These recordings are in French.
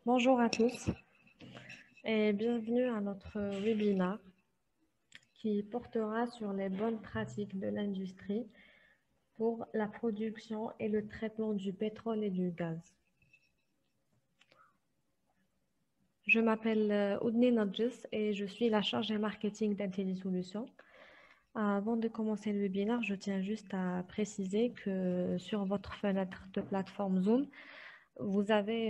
Bonjour à tous et bienvenue à notre webinaire qui portera sur les bonnes pratiques de l'industrie pour la production et le traitement du pétrole et du gaz. Je m'appelle Oudni Nadjis et je suis la chargée marketing d'Intelli Solutions. Avant de commencer le webinaire, je tiens juste à préciser que sur votre fenêtre de plateforme Zoom, vous avez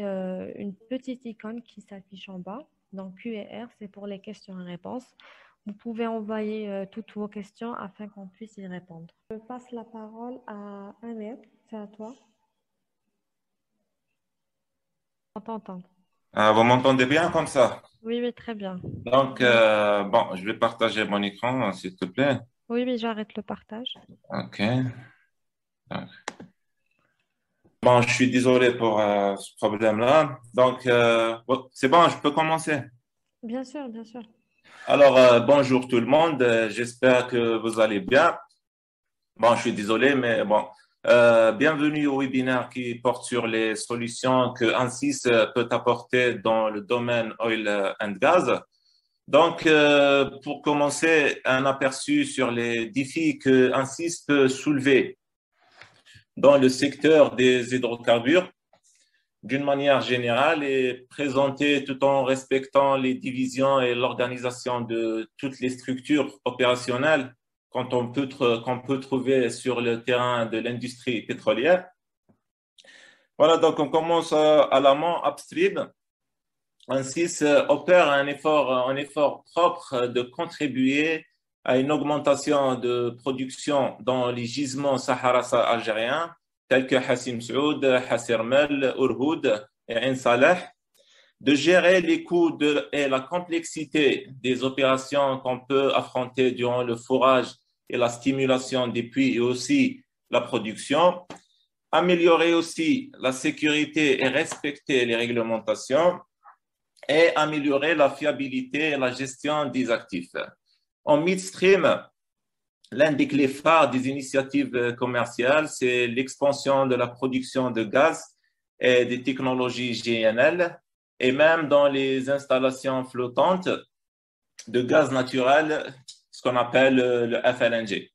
une petite icône qui s'affiche en bas. Donc, Q&R, c'est pour les questions et réponses. Vous pouvez envoyer toutes vos questions afin qu'on puisse y répondre. Je passe la parole à Ahmed. C'est à toi. On t'entend. Vous m'entendez bien comme ça? Oui, oui, très bien. Donc, bon, je vais partager mon écran, s'il te plaît. Oui, oui, j'arrête le partage. OK. Donc, bon, je suis désolé pour ce problème-là. Donc, bon, c'est bon, je peux commencer. Bien sûr, bien sûr. Alors, bonjour tout le monde. J'espère que vous allez bien. Bon, je suis désolé, mais bon. Bienvenue au webinaire qui porte sur les solutions que ANSYS peut apporter dans le domaine oil and gas. Donc, pour commencer, un aperçu sur les défis que ANSYS peut soulever dans le secteur des hydrocarbures d'une manière générale et présenter tout en respectant les divisions et l'organisation de toutes les structures opérationnelles qu'on peut trouver sur le terrain de l'industrie pétrolière. Voilà, donc on commence à l'amont upstream. ANSYS opère un effort propre de contribuer à une augmentation de production dans les gisements Sahara algériens tels que Hassim Saoud, Hassermel, Urhoud et Ain Saleh, de gérer les coûts et la complexité des opérations qu'on peut affronter durant le forage et la stimulation des puits et aussi la production, améliorer aussi la sécurité et respecter les réglementations, et améliorer la fiabilité et la gestion des actifs. En midstream, l'un des clés phares des initiatives commerciales, c'est l'expansion de la production de gaz et des technologies GNL, et même dans les installations flottantes de gaz naturel, ce qu'on appelle le FLNG.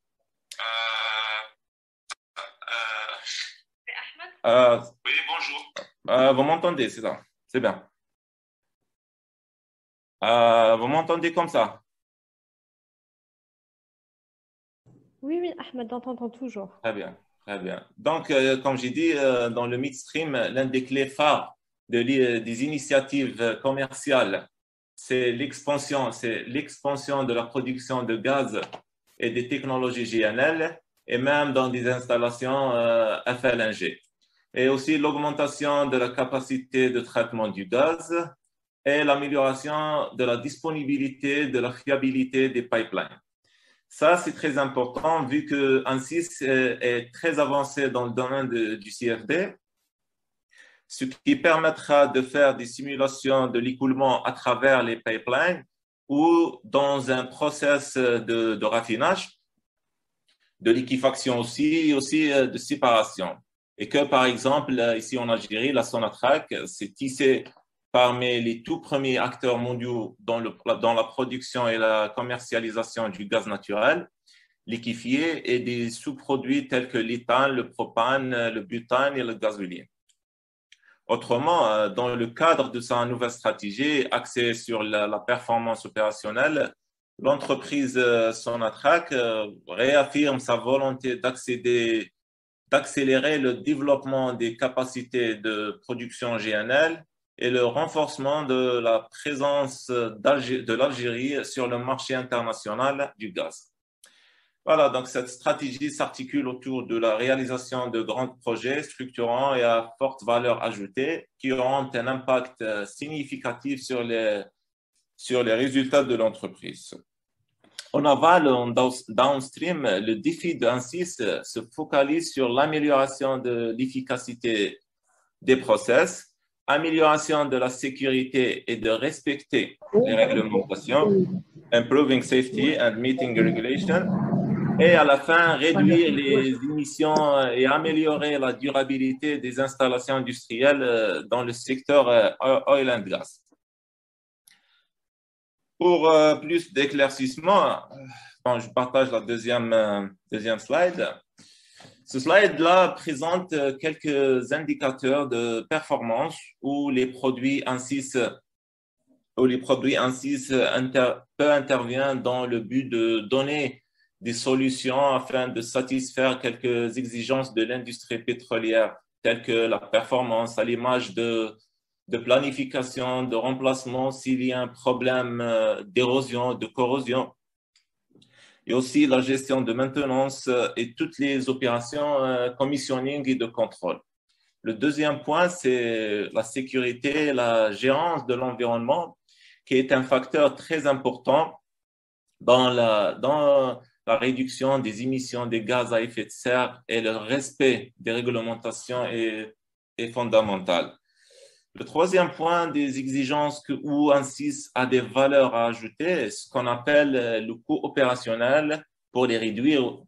Oui, bonjour. Vous m'entendez, c'est ça? C'est bien. Vous m'entendez comme ça? Oui, oui, Ahmed, on t'entend toujours. Très bien, très bien. Donc, comme j'ai dit, dans le midstream, l'un des clés phares des initiatives commerciales, c'est l'expansion de la production de gaz et des technologies GNL, et même dans des installations FLNG. Et aussi l'augmentation de la capacité de traitement du gaz et l'amélioration de la disponibilité, de la fiabilité des pipelines. Ça, c'est très important vu que ANSYS est très avancé dans le domaine du CFD, ce qui permettra de faire des simulations de l'écoulement à travers les pipelines ou dans un process de raffinage, de liquéfaction aussi, et aussi de séparation. Et que, par exemple, ici en Algérie, la Sonatrach s'est tissée parmi les tout premiers acteurs mondiaux dans la production et la commercialisation du gaz naturel liquéfié et des sous-produits tels que l'éthane, le propane, le butane et le gazolien. Autrement, dans le cadre de sa nouvelle stratégie axée sur la performance opérationnelle, l'entreprise Sonatrach réaffirme sa volonté d'accélérer le développement des capacités de production GNL et le renforcement de la présence de l'Algérie sur le marché international du gaz. Voilà, donc cette stratégie s'articule autour de la réalisation de grands projets structurants et à forte valeur ajoutée qui auront un impact significatif sur les résultats de l'entreprise. En aval, en downstream, le défi d'ANSYS se focalise sur l'amélioration de l'efficacité des process, amélioration de la sécurité et de respecter les réglementations, improving safety and meeting regulation, Et à la fin, réduire les émissions et améliorer la durabilité des installations industrielles dans le secteur oil and gas. Pour plus d'éclaircissement, je partage la deuxième slide. Ce slide-là présente quelques indicateurs de performance où les produits ANSYS interviennent dans le but de donner des solutions afin de satisfaire quelques exigences de l'industrie pétrolière, telles que la performance à l'image de planification, de remplacement s'il y a un problème d'érosion, de corrosion, et aussi la gestion de maintenance et toutes les opérations commissioning et de contrôle. Le deuxième point, c'est la sécurité, la gérance de l'environnement, qui est un facteur très important dans la réduction des émissions de gaz à effet de serre, et le respect des réglementations est fondamental. Le troisième point des exigences où ANSYS a des valeurs à ajouter, ce qu'on appelle le coût opérationnel pour les réduire,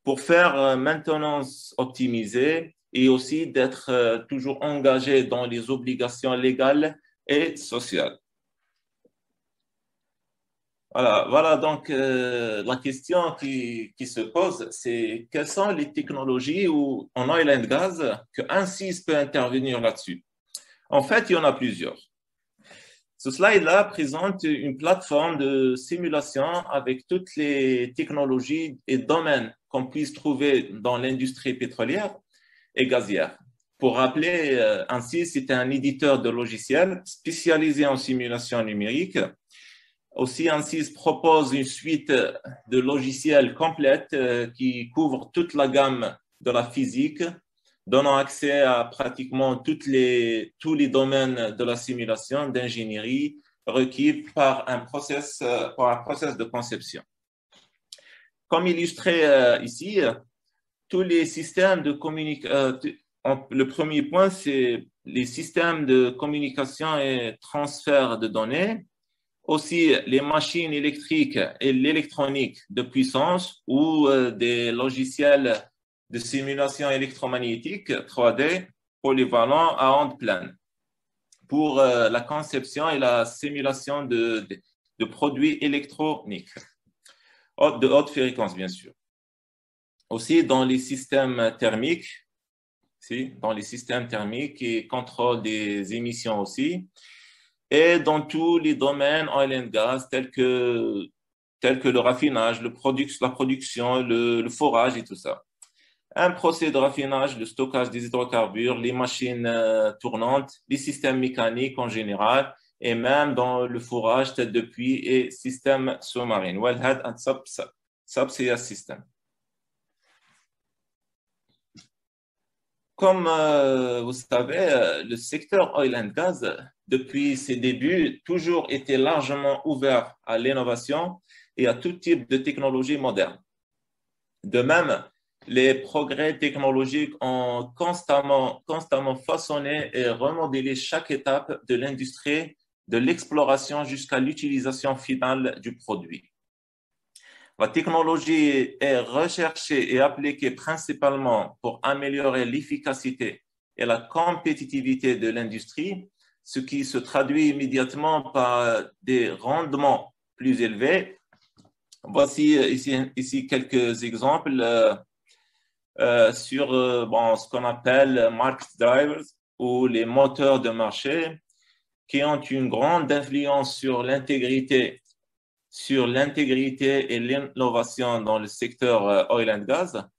pour faire maintenance optimisée et aussi d'être toujours engagé dans les obligations légales et sociales. Voilà donc la question qui se pose, c'est quelles sont les technologies en oil and gas que ANSYS peut intervenir là-dessus. En fait, il y en a plusieurs. Ce slide-là présente une plateforme de simulation avec toutes les technologies et domaines qu'on puisse trouver dans l'industrie pétrolière et gazière. Pour rappeler, ANSYS est un éditeur de logiciels spécialisé en simulation numérique. Aussi, ANSYS propose une suite de logiciels complète qui couvre toute la gamme de la physique, donnant accès à pratiquement tous les domaines de la simulation d'ingénierie requis par un process de conception. Comme illustré ici, tous les systèmes de communication, le premier point, c'est les systèmes de communication et transfert de données. Aussi, les machines électriques et l'électronique de puissance ou des logiciels de simulation électromagnétique 3D polyvalents à ondes pleines pour la conception et la simulation de produits électroniques de haute fréquence, bien sûr. Aussi, dans les systèmes thermiques, qui contrôlent des émissions aussi, et dans tous les domaines oil and gas, tels que le raffinage, la production, le forage et tout ça. Un procès de raffinage, le stockage des hydrocarbures, les machines tournantes, les systèmes mécaniques en général, et même dans le forage, tête de puits et système sous-marin, wellhead and subsea system. Comme vous savez, le secteur oil and gas, depuis ses débuts, toujours été largement ouvert à l'innovation et à tout type de technologie moderne. De même, les progrès technologiques ont constamment façonné et remodelé chaque étape de l'industrie, de l'exploration jusqu'à l'utilisation finale du produit. La technologie est recherchée et appliquée principalement pour améliorer l'efficacité et la compétitivité de l'industrie, ce qui se traduit immédiatement par des rendements plus élevés. Voici ici quelques exemples sur ce qu'on appelle market drivers ou les moteurs de marché qui ont une grande influence sur l'intégrité et l'innovation dans le secteur oil and gas.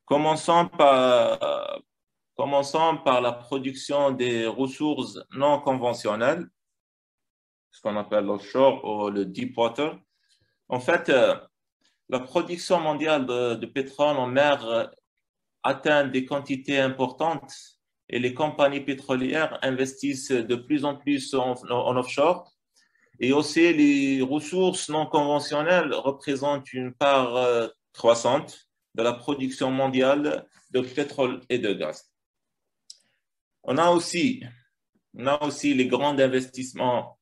Commençons par la production des ressources non conventionnelles, ce qu'on appelle l'offshore ou le deep water. En fait, la production mondiale de pétrole en mer atteint des quantités importantes et les compagnies pétrolières investissent de plus en plus en offshore. Et aussi, les ressources non conventionnelles représentent une part croissante de la production mondiale de pétrole et de gaz. On a aussi les grands investissements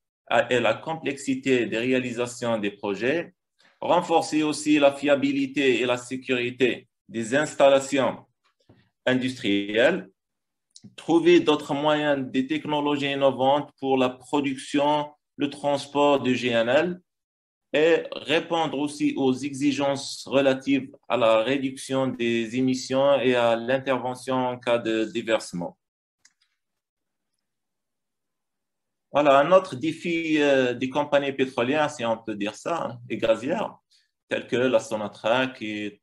et la complexité des réalisations des projets. renforcer aussi la fiabilité et la sécurité des installations industrielles, trouver d'autres moyens, des technologies innovantes pour la production, le transport de GNL et répondre aussi aux exigences relatives à la réduction des émissions et à l'intervention en cas de déversement. Voilà, un autre défi des compagnies pétrolières, si on peut dire ça, et gazières, telles que la Sonatrach et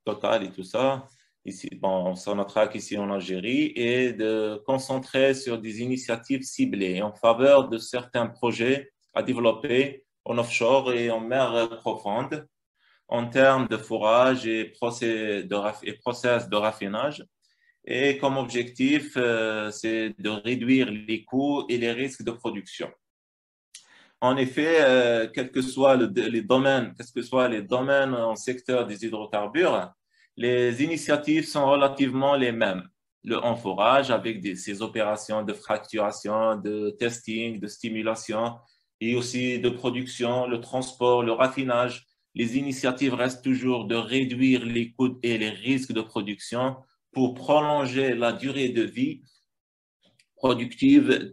Total et tout ça, ici, bon, Sonatrach ici en Algérie, et de concentrer sur des initiatives ciblées en faveur de certains projets à développer en offshore et en mer profonde en termes de fourrage et process de raffinage. Et comme objectif, c'est de réduire les coûts et les risques de production. En effet, quels que soient les domaines, en secteur des hydrocarbures, les initiatives sont relativement les mêmes. Le forage avec ces opérations de fracturation, de testing, de stimulation et aussi de production, le transport, le raffinage. Les initiatives restent toujours de réduire les coûts et les risques de production pour prolonger la durée de vie productive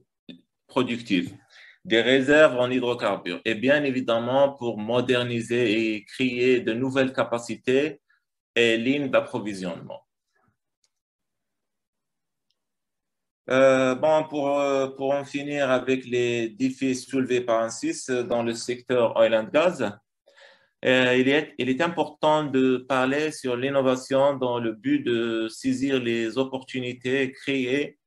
des réserves en hydrocarbures et bien évidemment pour moderniser et créer de nouvelles capacités et lignes d'approvisionnement. Pour en finir avec les défis soulevés par ANSYS dans le secteur oil and gas, il est important de parler sur l'innovation dans le but de saisir les opportunités créées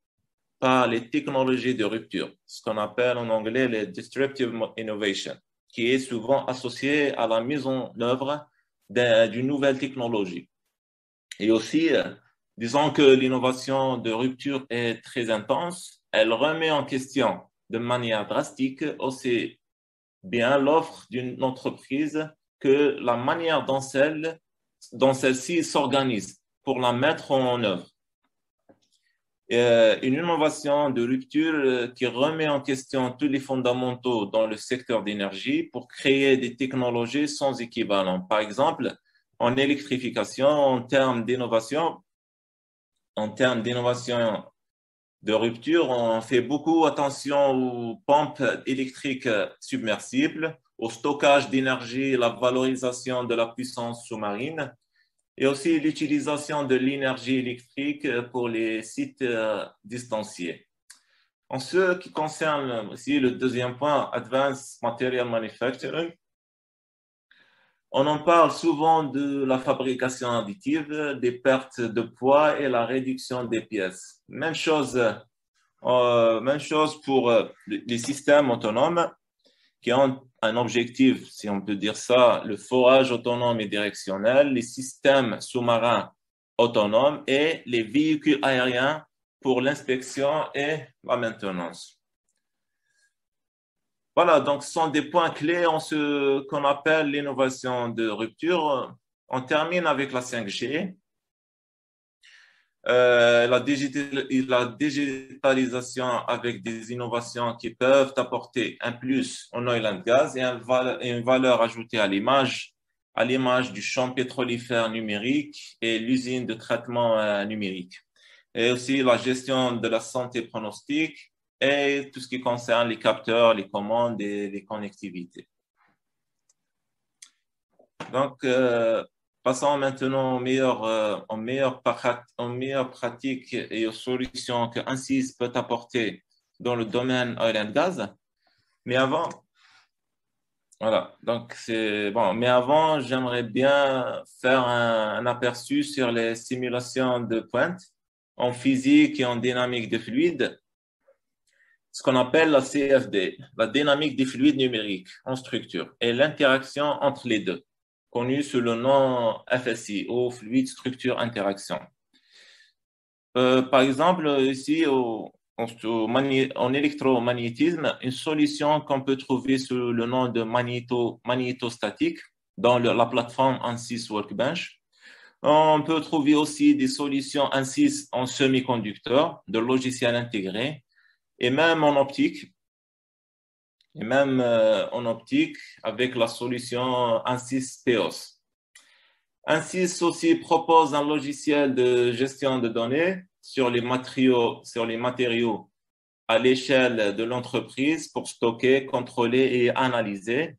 par les technologies de rupture, ce qu'on appelle en anglais les disruptive innovation, qui est souvent associé à la mise en œuvre d'une nouvelle technologie. Et aussi, disons que l'innovation de rupture est très intense, elle remet en question de manière drastique aussi bien l'offre d'une entreprise que la manière dont celle-ci s'organise pour la mettre en œuvre. Une innovation de rupture qui remet en question tous les fondamentaux dans le secteur d'énergie pour créer des technologies sans équivalent. Par exemple, en électrification, en termes d'innovation de rupture, on fait beaucoup attention aux pompes électriques submersibles, au stockage d'énergie, la valorisation de la puissance sous-marine, et aussi l'utilisation de l'énergie électrique pour les sites distanciés. En ce qui concerne aussi le deuxième point, Advanced Material Manufacturing, on en parle souvent de la fabrication additive, des pertes de poids et la réduction des pièces. Même chose pour les systèmes autonomes qui ont un objectif, si on peut dire ça, le forage autonome et directionnel, les systèmes sous-marins autonomes et les véhicules aériens pour l'inspection et la maintenance. Voilà, donc ce sont des points clés en ce qu'on appelle l'innovation de rupture. On termine avec la 5G. La digitalisation avec des innovations qui peuvent apporter un plus en oil and gas et une valeur ajoutée à l'image du champ pétrolifère numérique et l'usine de traitement numérique. Et aussi la gestion de la santé pronostique et tout ce qui concerne les capteurs, les commandes et les connectivités. Donc, passons maintenant aux meilleures pratiques et aux solutions que ANSYS peut apporter dans le domaine oil and gas. Mais avant, voilà, donc c'est bon. Mais avant, j'aimerais bien faire un aperçu sur les simulations de pointe en physique et en dynamique des fluides, ce qu'on appelle la CFD, la dynamique des fluides numériques en structure, et l'interaction entre les deux, connu sous le nom FSI, ou fluide structure interaction. Par exemple, ici, en électromagnétisme, une solution qu'on peut trouver sous le nom de magnétostatique dans la plateforme ANSYS Workbench. On peut trouver aussi des solutions ANSYS en semi-conducteurs, de logiciels intégrés, et même en optique, et même en optique avec la solution ANSYS PEOS. ANSYS aussi propose un logiciel de gestion de données sur les matériaux à l'échelle de l'entreprise pour stocker, contrôler et analyser,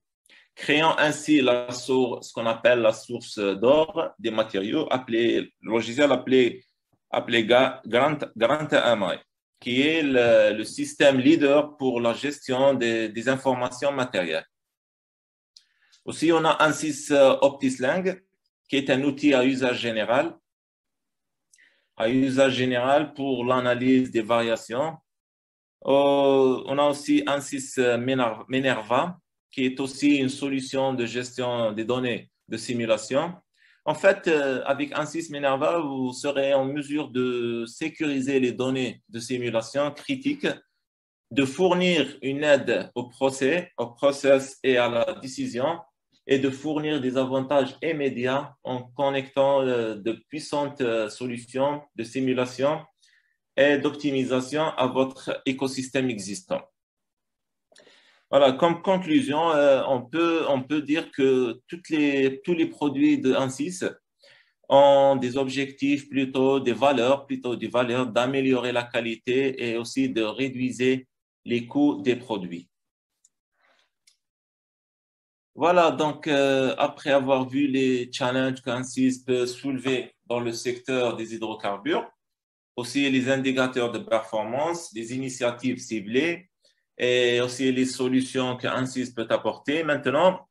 créant ainsi ce qu'on appelle la source d'or des matériaux, le logiciel appelé Grant qui est le système leader pour la gestion des informations matérielles. Aussi, on a ANSYS OptiSlang, qui est un outil à usage général pour l'analyse des variations. On a aussi ANSYS Minerva, qui est aussi une solution de gestion des données de simulation. En fait, avec ANSYS Minerva, vous serez en mesure de sécuriser les données de simulation critiques, de fournir une aide au process et à la décision, et de fournir des avantages immédiats en connectant de puissantes solutions de simulation et d'optimisation à votre écosystème existant. Voilà, comme conclusion, on peut dire que tous les produits de ANSYS ont des objectifs plutôt des valeurs d'améliorer la qualité et aussi de réduire les coûts des produits. Voilà, donc après avoir vu les challenges qu'ANSYS peut soulever dans le secteur des hydrocarbures, aussi les indicateurs de performance, les initiatives ciblées et aussi les solutions qu'ANSYS peut apporter. Maintenant,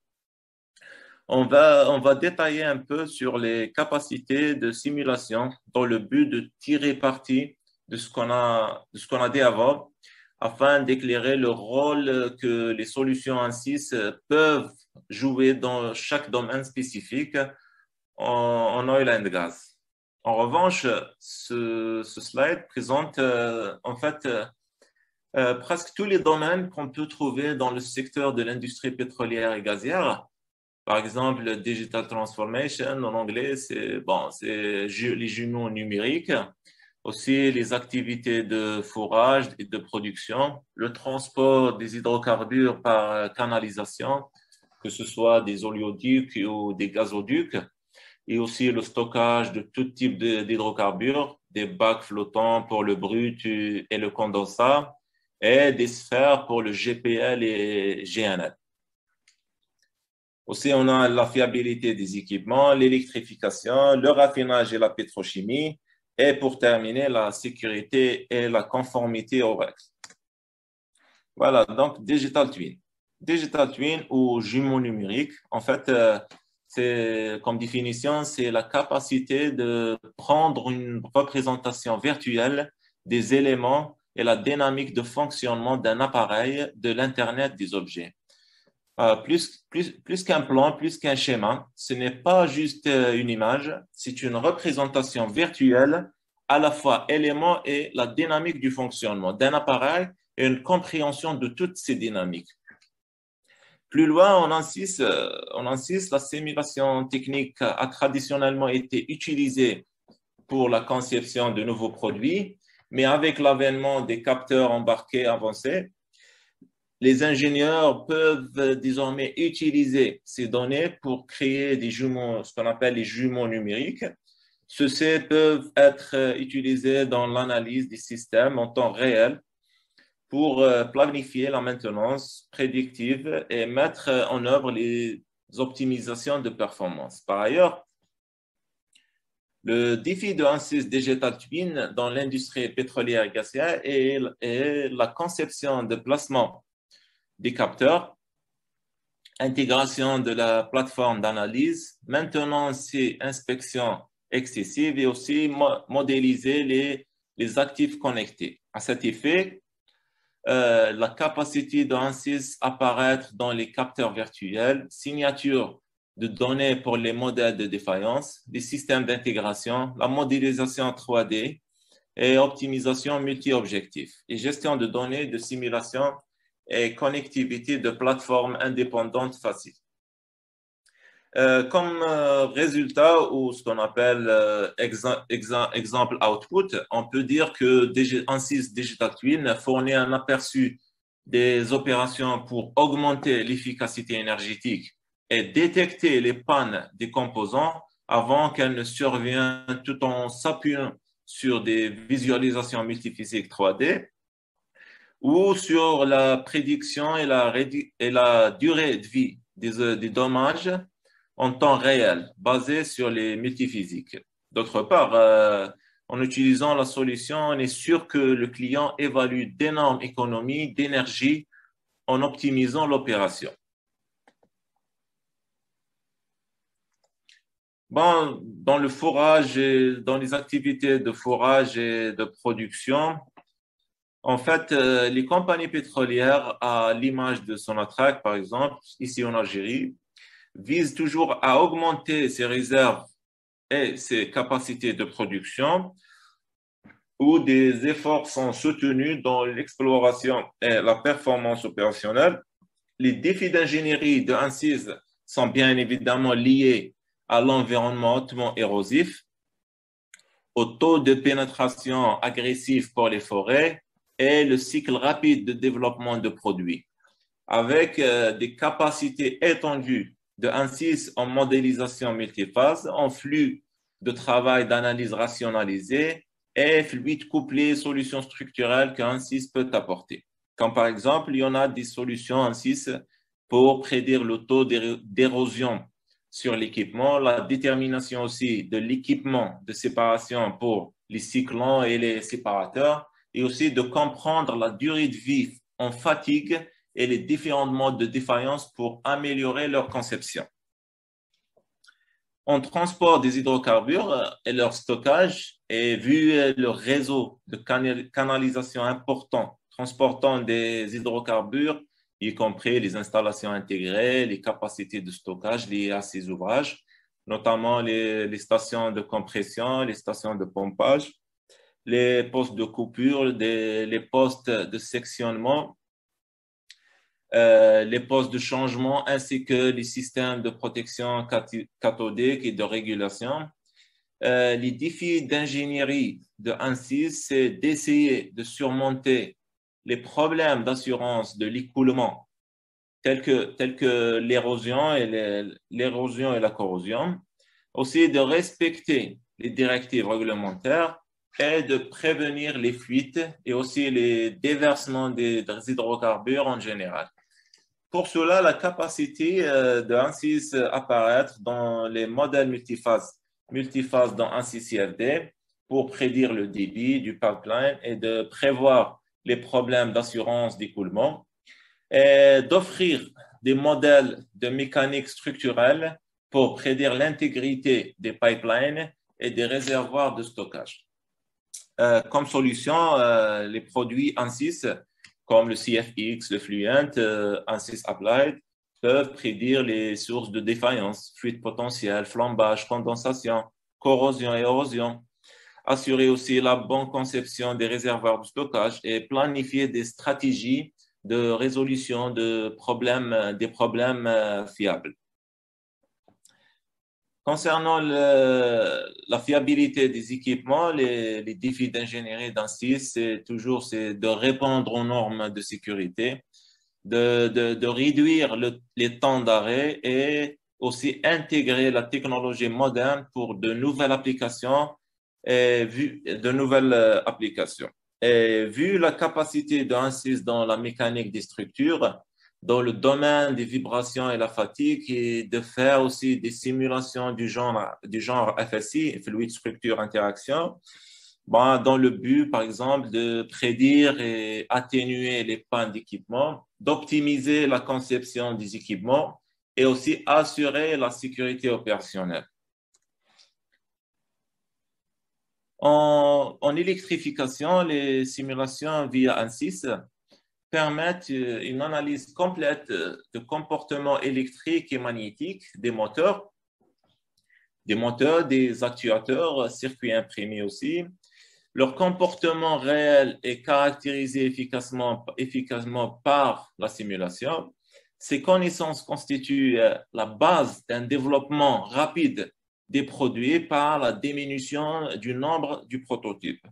on va détailler un peu sur les capacités de simulation dans le but de tirer parti de ce qu'on a dit avant, afin d'éclairer le rôle que les solutions ANSYS peuvent jouer dans chaque domaine spécifique en oil and gas. En revanche, ce slide présente en fait presque tous les domaines qu'on peut trouver dans le secteur de l'industrie pétrolière et gazière. Par exemple, Digital Transformation, en anglais, c'est les jumeaux numériques. Aussi, les activités de forage et de production, le transport des hydrocarbures par canalisation, que ce soit des oléoducs ou des gazoducs, et aussi le stockage de tout type d'hydrocarbures, des bacs flottants pour le brut et le condensat, et des sphères pour le GPL et GNL. Aussi, on a la fiabilité des équipements, l'électrification, le raffinage et la pétrochimie, et pour terminer, la sécurité et la conformité aux règles. Voilà, donc Digital Twin. Digital Twin ou jumeau numérique, en fait, comme définition, c'est la capacité de prendre une représentation virtuelle des éléments et la dynamique de fonctionnement d'un appareil de l'Internet des objets. Plus qu'un plan, plus qu'un schéma, ce n'est pas juste une image, c'est une représentation virtuelle, à la fois élément et la dynamique du fonctionnement d'un appareil et une compréhension de toutes ces dynamiques. Plus loin, on insiste, la simulation technique a traditionnellement été utilisée pour la conception de nouveaux produits, mais avec l'avènement des capteurs embarqués avancés, les ingénieurs peuvent désormais utiliser ces données pour créer des jumeaux, ce qu'on appelle les jumeaux numériques. Ceux-ci peuvent être utilisés dans l'analyse des systèmes en temps réel pour planifier la maintenance prédictive et mettre en œuvre les optimisations de performance. Par ailleurs, le défi de ANSYS Digital Twin dans l'industrie pétrolière et gazière est la conception de placement des capteurs, intégration de la plateforme d'analyse, maintenance et inspection excessive et aussi modéliser les actifs connectés. À cet effet, la capacité d'ANSYS apparaître dans les capteurs virtuels, signature de données pour les modèles de défaillance, des systèmes d'intégration, la modélisation 3D et optimisation multi-objectifs et gestion de données de simulation et connectivité de plateformes indépendantes faciles. Comme résultat ou ce qu'on appelle exemple output, on peut dire que ANSYS Digital Twin fournit un aperçu des opérations pour augmenter l'efficacité énergétique et détecter les pannes des composants avant qu'elles ne surviennent, tout en s'appuyant sur des visualisations multiphysiques 3D ou sur la prédiction et la durée de vie des dommages en temps réel, basés sur les multiphysiques. D'autre part, en utilisant la solution, on est sûr que le client évalue d'énormes économies d'énergie en optimisant l'opération. Bon, dans le forage et dans les activités de forage et de production, en fait, les compagnies pétrolières, à l'image de Sonatrach, par exemple, ici en Algérie, visent toujours à augmenter ses réserves et ses capacités de production, où des efforts sont soutenus dans l'exploration et la performance opérationnelle. Les défis d'ingénierie de ANSYS sont bien évidemment liés à l'environnement hautement érosif, au taux de pénétration agressif pour les forêts et le cycle rapide de développement de produits, avec des capacités étendues de ANSYS en modélisation multiphase, en flux de travail d'analyse rationalisée et fluide couplé solutions structurelles que ANSYS peut apporter. Comme par exemple, il y en a des solutions ANSYS pour prédire le taux d'érosion sur l'équipement, la détermination aussi de l'équipement de séparation pour les cyclones et les séparateurs, et aussi de comprendre la durée de vie en fatigue et les différents modes de défaillance pour améliorer leur conception. En transport des hydrocarbures et leur stockage, et vu le réseau de canalisation important transportant des hydrocarbures, y compris les installations intégrées, les capacités de stockage liées à ces ouvrages, notamment les stations de compression, les stations de pompage, les postes de coupure, les postes de sectionnement, les postes de changement ainsi que les systèmes de protection cathodique et de régulation. Les défis d'ingénierie de ANSYS, c'est d'essayer de surmonter les problèmes d'assurance de l'écoulement, tels que l'érosion et la corrosion, aussi de respecter les directives réglementaires et de prévenir les fuites et aussi les déversements des hydrocarbures en général. Pour cela, la capacité de ANSYS apparaître dans les modèles multiphase dans ANSYS CFD pour prédire le débit du pipeline et de prévoir les problèmes d'assurance d'écoulement et d'offrir des modèles de mécanique structurelle pour prédire l'intégrité des pipelines et des réservoirs de stockage. Comme solution, les produits ANSYS comme le CFX, le Fluent, ANSYS Applied, peuvent prédire les sources de défaillance, fuite potentielle, flambage, condensation, corrosion et érosion, assurer aussi la bonne conception des réservoirs de stockage et planifier des stratégies de résolution des problèmes fiables. Concernant la fiabilité des équipements, les défis d'ingénierie d'ANSYS, c'est de répondre aux normes de sécurité, de réduire les temps d'arrêt et aussi intégrer la technologie moderne pour de nouvelles applications et vu la capacité d'ANSYS dans la mécanique des structures, dans le domaine des vibrations et la fatigue, et de faire aussi des simulations du genre FSI, Fluid Structure Interaction, dans le but, par exemple, de prédire et atténuer les pannes d'équipement, d'optimiser la conception des équipements et aussi assurer la sécurité opérationnelle. En électrification, les simulations via ANSYS permettent une analyse complète de comportement électrique et magnétique des moteurs, des actuateurs, circuits imprimés aussi. Leur comportement réel est caractérisé efficacement par la simulation. Ces connaissances constituent la base d'un développement rapide des produits par la diminution du nombre du prototype.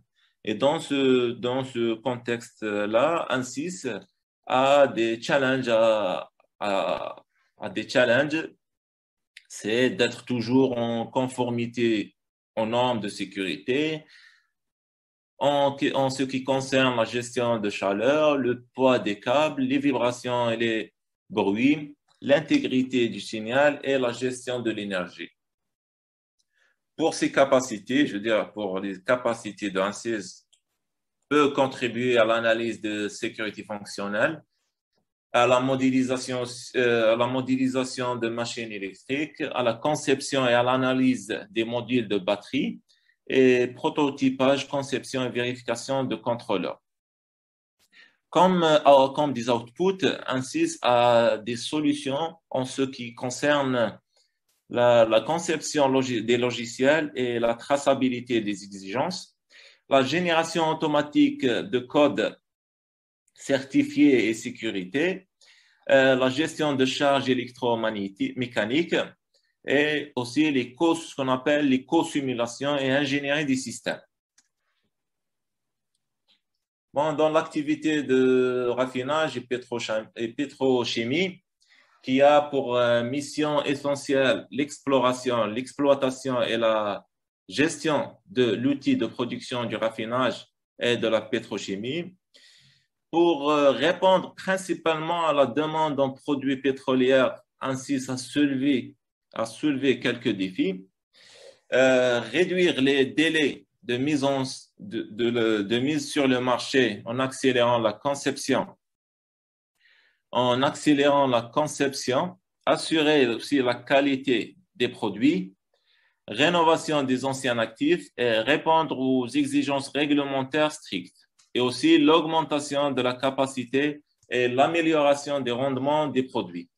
Et dans ce contexte-là, ANSYS à des challenges, à des challenges, c'est d'être toujours en conformité aux normes de sécurité. En ce qui concerne la gestion de chaleur, le poids des câbles, les vibrations et les bruits, l'intégrité du signal et la gestion de l'énergie. Pour ces capacités, je veux dire, pour les capacités de ANSYS, peut contribuer à l'analyse de sécurité fonctionnelle, à la modélisation de machines électriques, à la conception et à l'analyse des modules de batterie, et prototypage, conception et vérification de contrôleurs. Comme des outputs, ANSYS a des solutions en ce qui concerne la conception des logiciels et la traçabilité des exigences, la génération automatique de code certifié et sécurité, la gestion de charges électromécaniques et aussi ce qu'on appelle les co-simulations et ingénierie des systèmes. Bon, dans l'activité de raffinage et pétrochimie, qui a pour mission essentielle l'exploitation et la gestion de l'outil de production du raffinage et de la pétrochimie, pour répondre principalement à la demande en produits pétroliers, ainsi à soulever quelques défis, réduire les délais de mise sur le marché en accélérant la conception, assurer aussi la qualité des produits, rénovation des anciens actifs et répondre aux exigences réglementaires strictes, et aussi l'augmentation de la capacité et l'amélioration des rendements des produits,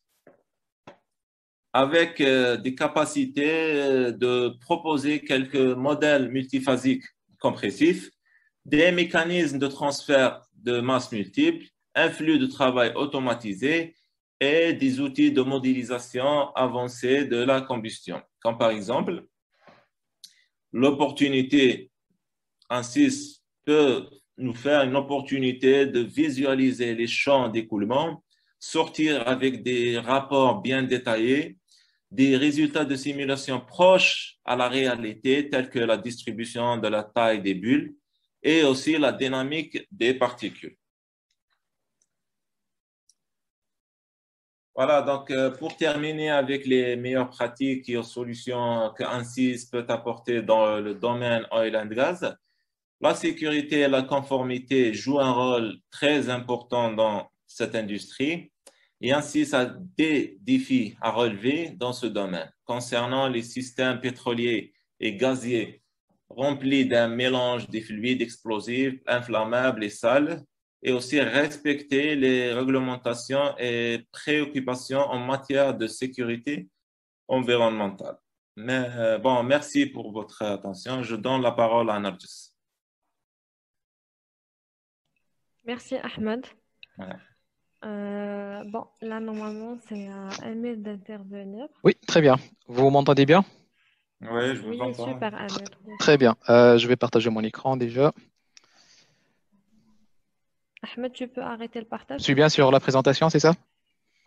avec des capacités de proposer quelques modèles multiphasiques compressifs, des mécanismes de transfert de masse multiples, un flux de travail automatisé et des outils de modélisation avancés de la combustion, comme par exemple l'opportunité ANSYS peut nous faire une opportunité de visualiser les champs d'écoulement, sortir avec des rapports bien détaillés, des résultats de simulation proches à la réalité, tels que la distribution de la taille des bulles et aussi la dynamique des particules. Voilà, donc pour terminer avec les meilleures pratiques et solutions que ANSYS peut apporter dans le domaine oil and gas, la sécurité et la conformité jouent un rôle très important dans cette industrie et ANSYS a des défis à relever dans ce domaine concernant les systèmes pétroliers et gaziers remplis d'un mélange de fluides explosifs, inflammables et sales, et aussi respecter les réglementations et préoccupations en matière de sécurité environnementale. Mais bon, merci pour votre attention. Je donne la parole à Narjis. Merci, Ahmed. Ouais. Bon, là, normalement, c'est à Ahmed d'intervenir. Oui, très bien. Vous m'entendez bien? Oui, je vous Oui, entends. super, Ahmed. Très bien. Je vais partager mon écran déjà. Ahmed, tu peux arrêter le Je partage? suis bien sur la présentation, c'est ça?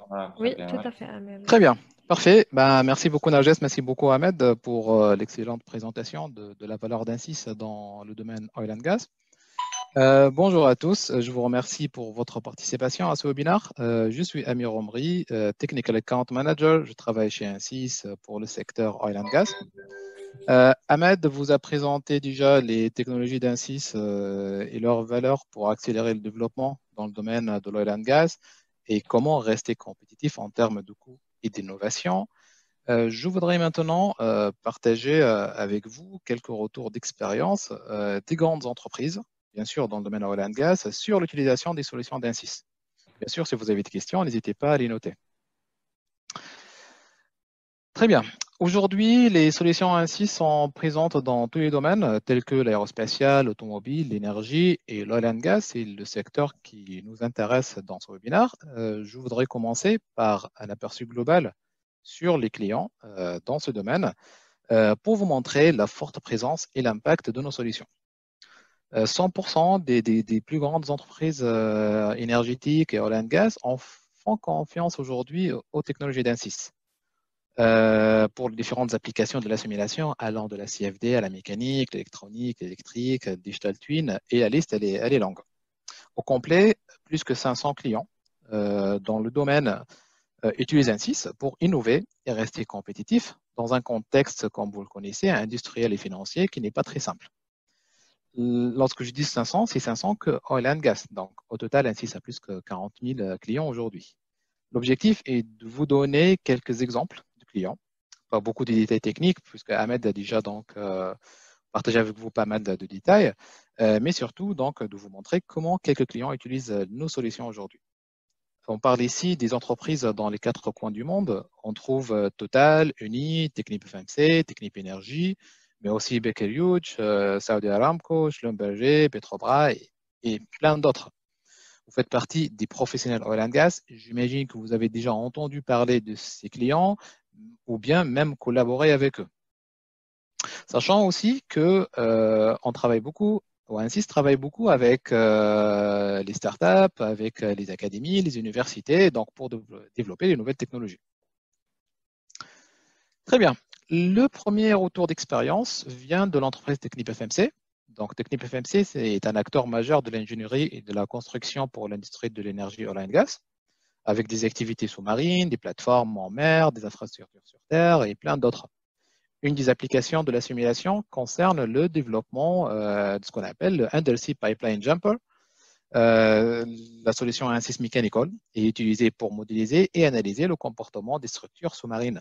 Ah, très Oui, bien, tout ouais. à fait, Ahmed. Très bien. Parfait. Ben, merci beaucoup, Narges. Merci beaucoup, Ahmed, pour l'excellente présentation de la valeur d'ANSYS dans le domaine oil and gas. Bonjour à tous. Je vous remercie pour votre participation à ce webinaire. Je suis Amir Omri, Technical Account Manager. Je travaille chez ANSYS pour le secteur oil and gas. Ahmed vous a présenté déjà les technologies d'ANSYS et leurs valeurs pour accélérer le développement dans le domaine de l'oil and gas et comment rester compétitif en termes de coûts et d'innovation. Je voudrais maintenant partager avec vous quelques retours d'expérience des grandes entreprises, bien sûr dans le domaine oil and gas, sur l'utilisation des solutions d'ANSYS. Bien sûr, si vous avez des questions, n'hésitez pas à les noter. Très bien. Aujourd'hui, les solutions ANSYS sont présentes dans tous les domaines, tels que l'aérospatial, l'automobile, l'énergie et l'oil and gas. C'est le secteur qui nous intéresse dans ce webinaire. Je voudrais commencer par un aperçu global sur les clients dans ce domaine pour vous montrer la forte présence et l'impact de nos solutions. 100% des plus grandes entreprises énergétiques et oil and gas font confiance aujourd'hui aux technologies d'Ansys pour les différentes applications de la simulation allant de la CFD à la mécanique, l'électronique, l'électrique, digital twin, et la liste, elle est longue. Au complet, plus que 500 clients dans le domaine utilisent Ansys pour innover et rester compétitifs dans un contexte, comme vous le connaissez, industriel et financier qui n'est pas très simple. Lorsque je dis 500, c'est 500 que oil and gas. Donc, au total, Ansys a plus que 40 000 clients aujourd'hui. L'objectif est de vous donner quelques exemples de clients. Pas beaucoup de détails techniques, puisque Ahmed a déjà donc partagé avec vous pas mal de détails, mais surtout donc de vous montrer comment quelques clients utilisent nos solutions aujourd'hui. On parle ici des entreprises dans les 4 coins du monde. On trouve Total, Eni, Technip FMC, Technip Energy, mais aussi Baker Hughes, Saudi Aramco, Schlumberger, Petrobras et plein d'autres. Vous faites partie des professionnels oil and gas. J'imagine que vous avez déjà entendu parler de ces clients ou bien même collaboré avec eux. Sachant aussi que on travaille beaucoup, Ansys travaille beaucoup avec les startups, avec les académies, les universités, donc pour développer de nouvelles technologies. Très bien. Le premier retour d'expérience vient de l'entreprise Technip FMC. Donc, Technip FMC, c'est un acteur majeur de l'ingénierie et de la construction pour l'industrie de l'énergie oil and gas, avec des activités sous-marines, des plateformes en mer, des infrastructures sur terre et plein d'autres. Une des applications de la simulation concerne le développement de ce qu'on appelle le Undersea Pipeline Jumper. La solution Ansys Mechanical est utilisée pour modéliser et analyser le comportement des structures sous-marines.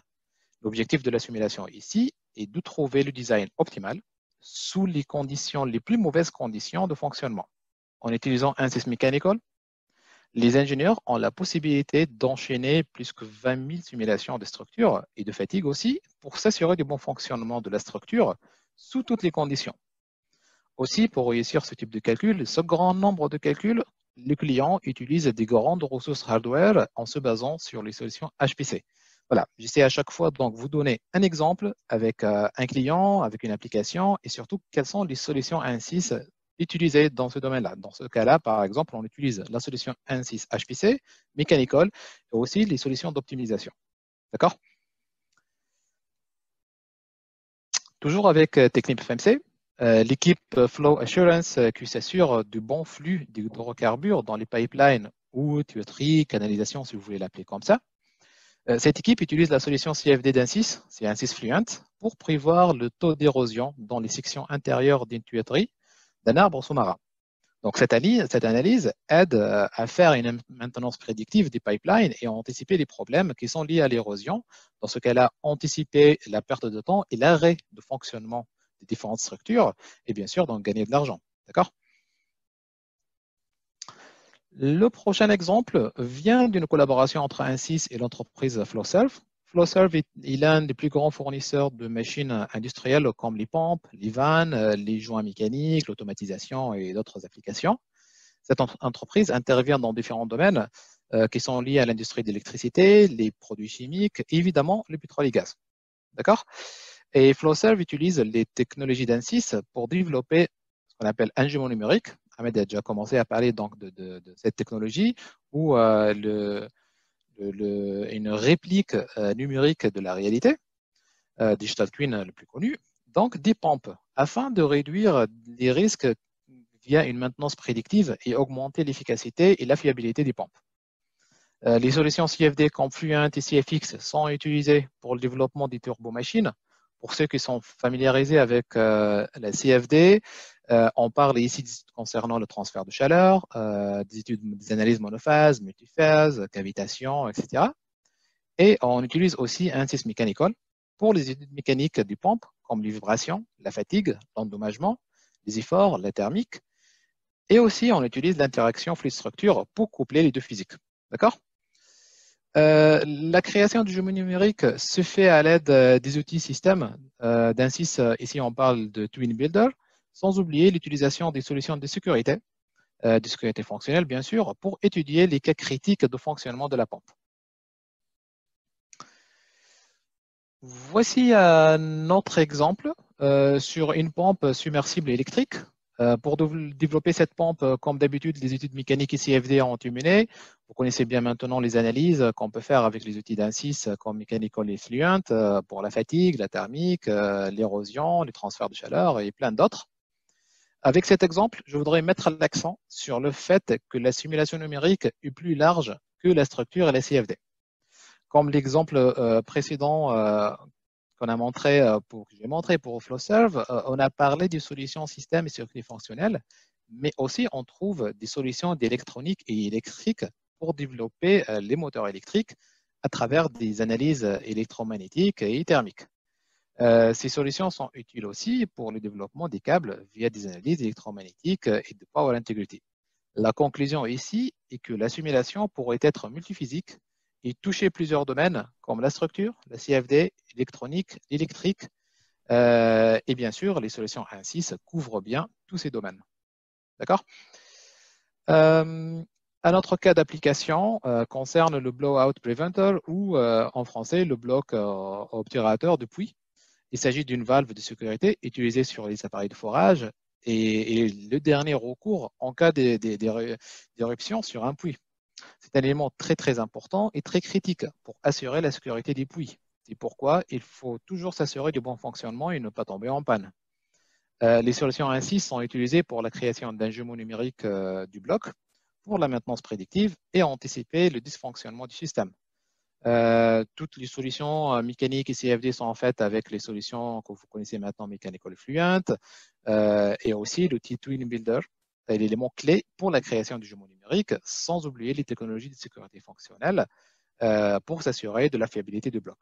L'objectif de la simulation ici est de trouver le design optimal sous les plus mauvaises conditions de fonctionnement. En utilisant Ansys Mechanical, les ingénieurs ont la possibilité d'enchaîner plus que 20 000 simulations de structure et de fatigue aussi pour s'assurer du bon fonctionnement de la structure sous toutes les conditions. Aussi, pour réussir ce type de calcul, ce grand nombre de calculs, les clients utilisent des grandes ressources hardware en se basant sur les solutions HPC. Voilà, j'essaie à chaque fois donc vous donner un exemple avec un client, avec une application et surtout quelles sont les solutions Ansys utilisées dans ce domaine-là. Dans ce cas-là, par exemple, on utilise la solution Ansys HPC, Mechanical et aussi les solutions d'optimisation. D'accord? Toujours avec Technip FMC, l'équipe Flow Assurance qui s'assure du bon flux d'hydrocarbures dans les pipelines ou tuyauteries, canalisation si vous voulez l'appeler comme ça. Cette équipe utilise la solution CFD d'Ansys, c'est Ansys Fluent, pour prévoir le taux d'érosion dans les sections intérieures d'une tuyauterie d'un arbre sous-marin. Donc, cette analyse aide à faire une maintenance prédictive des pipelines et à anticiper les problèmes qui sont liés à l'érosion. Dans ce cas-là, anticiper la perte de temps et l'arrêt de fonctionnement des différentes structures et bien sûr, donc gagner de l'argent. D'accord ? Le prochain exemple vient d'une collaboration entre Ansys et l'entreprise Flowserve. Flowserve est l'un des plus grands fournisseurs de machines industrielles comme les pompes, les vannes, les joints mécaniques, l'automatisation et d'autres applications. Cette entreprise intervient dans différents domaines qui sont liés à l'industrie de l'électricité, les produits chimiques et évidemment le pétrole et gaz. D'accord ? Et Flowserve utilise les technologies d'Ansys pour développer ce qu'on appelle un jumeau numérique. Ahmed a déjà commencé à parler donc de cette technologie où une réplique numérique de la réalité, Digital Twin le plus connu, donc des pompes, afin de réduire les risques via une maintenance prédictive et augmenter l'efficacité et la fiabilité des pompes. Les solutions CFD comme Fluent et CFX sont utilisées pour le développement des turbomachines. Pour ceux qui sont familiarisés avec la CFD, on parle ici concernant le transfert de chaleur, des analyses monophase, multiphase, cavitation, etc. Et on utilise aussi Ansys Mechanical pour les études mécaniques des pompes, comme les vibrations, la fatigue, l'endommagement, les efforts, la thermique. Et aussi, on utilise l'interaction fluide-structure pour coupler les deux physiques. D'accord ? La création du jumeau numérique se fait à l'aide des outils systèmes d'Ansys. Ici, on parle de Twin Builder, sans oublier l'utilisation des solutions de sécurité fonctionnelle, bien sûr, pour étudier les cas critiques de fonctionnement de la pompe. Voici un autre exemple sur une pompe submersible électrique. Pour développer cette pompe, comme d'habitude, les études mécaniques et CFD ont été menées. Vous connaissez bien maintenant les analyses qu'on peut faire avec les outils d'ANSYS comme Mechanical Effluent pour la fatigue, la thermique, l'érosion, les transferts de chaleur et plein d'autres. Avec cet exemple, je voudrais mettre l'accent sur le fait que la simulation numérique est plus large que la structure et la CFD. Comme l'exemple précédent qu'on a montré que j'ai montré pour Flowserve, on a parlé des solutions système et circuits fonctionnels, mais aussi on trouve des solutions d'électronique et électrique pour développer les moteurs électriques à travers des analyses électromagnétiques et thermiques. Ces solutions sont utiles aussi pour le développement des câbles via des analyses électromagnétiques et de power integrity. La conclusion ici est que la simulation pourrait être multiphysique et toucher plusieurs domaines comme la structure, la CFD, l'électronique, l'électrique et bien sûr les solutions ANSYS couvrent bien tous ces domaines. D'accord? Un autre cas d'application concerne le blowout preventer ou en français le bloc obturateur de puits. Il s'agit d'une valve de sécurité utilisée sur les appareils de forage et le dernier recours en cas d'éruption sur un puits. C'est un élément très très important et très critique pour assurer la sécurité des puits. C'est pourquoi il faut toujours s'assurer du bon fonctionnement et ne pas tomber en panne. Les solutions ainsi sont utilisées pour la création d'un jumeau numérique du bloc, pour la maintenance prédictive et anticiper le dysfonctionnement du système. Toutes les solutions mécaniques et CFD sont en fait avec les solutions que vous connaissez maintenant, Mechanical Effluent, et aussi l'outil Twin Builder, est l'élément clé pour la création du jumeau numérique, sans oublier les technologies de sécurité fonctionnelle pour s'assurer de la fiabilité du bloc.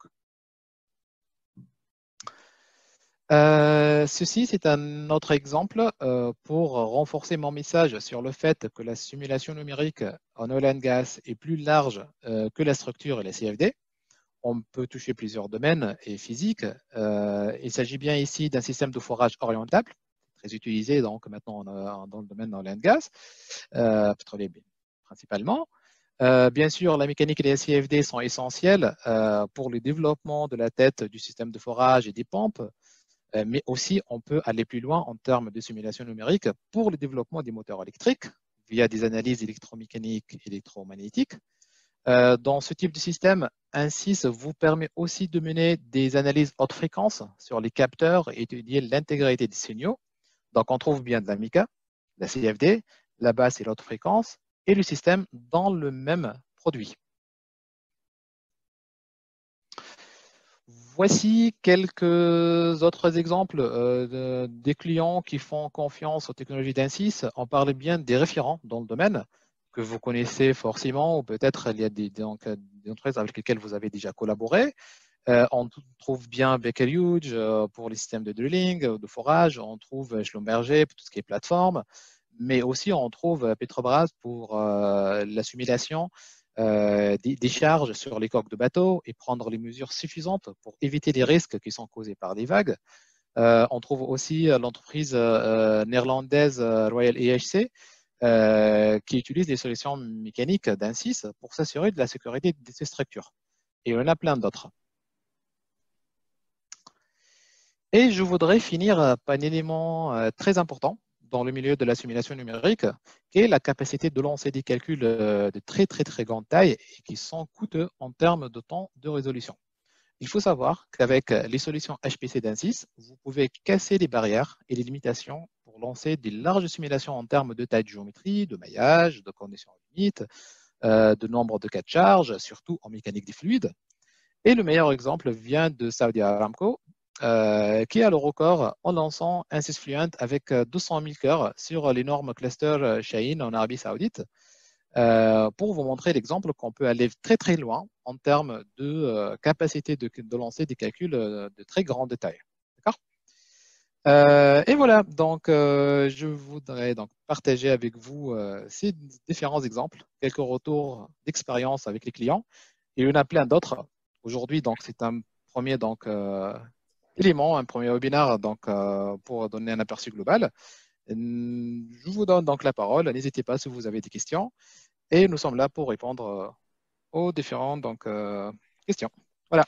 Ceci, c'est un autre exemple pour renforcer mon message sur le fait que la simulation numérique en oil and gas est plus large que la structure et la CFD. On peut toucher plusieurs domaines et physiques. Il s'agit bien ici d'un système de forage orientable, très utilisé donc maintenant dans le domaine de oil and gas, pétrolier principalement. Bien sûr, la mécanique et les CFD sont essentielles pour le développement de la tête du système de forage et des pompes, mais aussi on peut aller plus loin en termes de simulation numérique pour le développement des moteurs électriques via des analyses électromécaniques et électromagnétiques. Dans ce type de système, ANSYS vous permet aussi de mener des analyses haute fréquence sur les capteurs et étudier l'intégrité des signaux. Donc on trouve bien de la MICA, la CFD, la basse et l'haute fréquence et le système dans le même produit. Voici quelques autres exemples des clients qui font confiance aux technologies d'ANSYS. On parle bien des référents dans le domaine que vous connaissez forcément, ou peut-être il y a des entreprises avec lesquelles vous avez déjà collaboré. On trouve bien Baker Hughes pour les systèmes de drilling, de forage. On trouve Schlumberger pour tout ce qui est plateforme. Mais aussi, on trouve Petrobras pour la simulation des charges sur les coques de bateau et prendre les mesures suffisantes pour éviter les risques qui sont causés par des vagues. On trouve aussi l'entreprise néerlandaise Royal EHC qui utilise des solutions mécaniques d'ANSYS pour s'assurer de la sécurité de ces structures. Et il y en a plein d'autres. Et je voudrais finir par un élément très important dans le milieu de la simulation numérique, qui est la capacité de lancer des calculs de très grande taille et qui sont coûteux en termes de temps de résolution. Il faut savoir qu'avec les solutions HPC d'ANSYS, vous pouvez casser les barrières et les limitations pour lancer des larges simulations en termes de taille de géométrie, de maillage, de conditions limites, de nombre de cas de charge, surtout en mécanique des fluides. Et le meilleur exemple vient de Saudi Aramco, qui a le record en lançant ANSYS Fluent avec 200 000 cœurs sur l'énorme cluster Shaheen en Arabie Saoudite, pour vous montrer l'exemple qu'on peut aller très loin en termes de capacité de lancer des calculs de très grande taille. D'accord ? Et voilà, donc je voudrais donc partager avec vous ces différents exemples, quelques retours d'expérience avec les clients. Et il y en a plein d'autres. Aujourd'hui, donc c'est un premier élément, un premier webinaire donc, pour donner un aperçu global. Je vous donne donc la parole. N'hésitez pas si vous avez des questions. Et nous sommes là pour répondre aux différentes questions. Voilà.